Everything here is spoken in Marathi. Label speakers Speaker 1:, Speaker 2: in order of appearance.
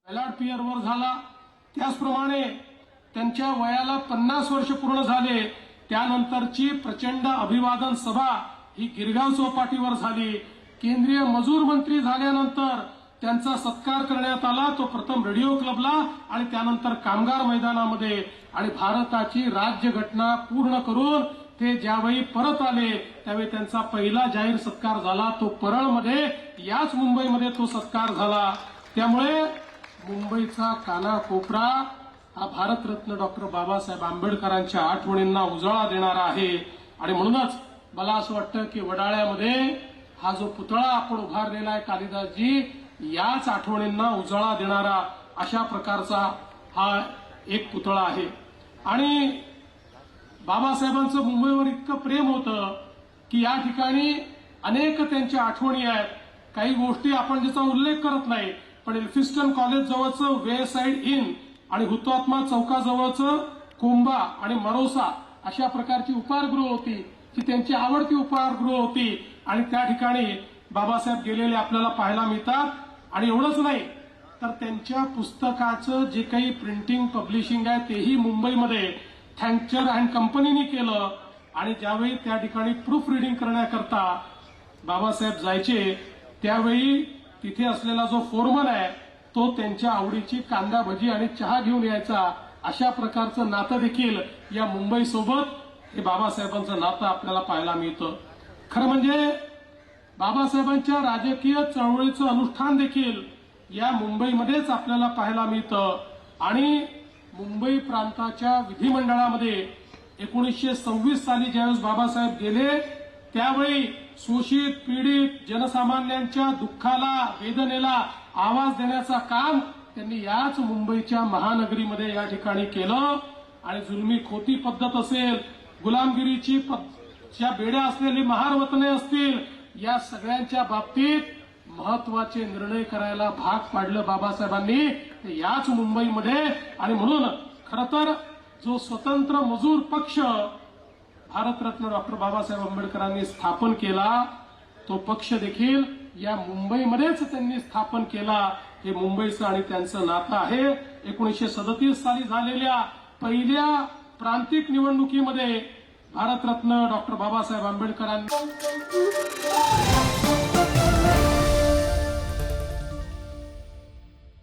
Speaker 1: बॅलॉट पेपरवर झाला। त्याचप्रमाणे त्यांच्या वयाला 50 वर्ष पूर्ण झाले त्यानंतरची प्रचंड अभिवादन सभा ही गिरगाव चौपाटीवर झाली। केंद्रीय मजूर मंत्री झाल्यानंतर त्यांचा सत्कार करण्यात आला, तो प्रथम रेडिओ क्लबला आणि त्यानंतर कामगार मैदानामध्ये। आणि भारताची राज्यघटना पूर्ण करून ते ज्यावेळी परत आले त्यावेळी त्यांचा पहिला जाहीर सत्कार झाला, तो परळमध्ये, याच मुंबईमध्ये तो सत्कार झाला। त्यामुळे मुंबईचा कानाकोपरा हा भारतरत्न डॉक्टर बाबासाहेब आंबेडकरांच्या आठवणींना उजाळा देणारा आहे। आणि म्हणूनच मला असं वाटतं की वडाळ्यामध्ये हा जो पुतळा आपण उभारलेला आहे कालिदासजी, याच आठवणींना उजाळा देणारा अशा प्रकारचा हा एक पुतळा आहे। आणि बाबासाहेबांचं मुंबईवर इतकं प्रेम होतं की या ठिकाणी अनेक त्यांच्या आठवणी आहेत। काही गोष्टी आपण ज्याचा उल्लेख करत नाही, पण एल्फिस्टन कॉलेज जवळचं वेसाइड इन आणि हुतात्मा चौकाजवळचं कोंबा आणि मरोसा अशा प्रकारची उपाहारगृह होती, ती त्यांची आवडती उपाहारगृह होती। आणि त्या ठिकाणी बाबासाहेब गेलेले आपल्याला पाहायला मिळतात। आणि एवढंच नाही तर त्यांच्या पुस्तकाचं जे काही प्रिंटिंग पब्लिशिंग आहे तेही मुंबईमध्ये थँक्चर अँड कंपनीने केलं। आणि ज्यावेळी त्या ठिकाणी प्रूफ रिडिंग करण्याकरता बाबासाहेब जायचे त्यावेळी तिथे असलेला जो फोरमन आहे तो त्यांच्या आवडीची कांदा भजी आणि चहा घेऊन यायचा। अशा प्रकारचं नातं देखील या मुंबईसोबत हे बाबासाहेबांचं नातं आपल्याला पाहायला मिळतं। खरं म्हणजे बाबासाहेबांच्या राजकीय चळवळीचं अनुष्ठान देखील या मुंबईमध्येच आपल्याला पाहायला मिळतं। आणि मुंबई प्रांताच्या विधिमंडळामध्ये 1926 साली ज्यावेळेस बाबासाहेब गेले त्यावेळी शोषित पीडित जनसामान्यांच्या दुःखाला वेदनेला आवाज देण्याचं काम त्यांनी याच मुंबईच्या महानगरीमध्ये या ठिकाणी केलं। आणि जुलमी खोती पद्धत असेल, गुलामगिरीची ज्या बेड्या असलेली महारवतने असतील, या सगळ्यांच्या बाबतीत महत्वाचे निर्णय करायला भाग पाडलं बाबासाहेबांनी ते याच मुंबईमध्ये। आणि म्हणून खरं तर जो स्वतंत्र मजूर पक्ष भारतरत्न डॉक्टर बाबासाहेब आंबेडकरांनी स्थापन केला तो पक्ष देखील या मुंबईमध्येच त्यांनी स्थापन केला। हे मुंबईचं आणि त्यांचं नातं आहे। 1937 साली झालेल्या पहिल्या प्रांतिक निवडणुकीमध्ये भारतरत्न डॉक्टर बाबासाहेब आंबेडकरांनी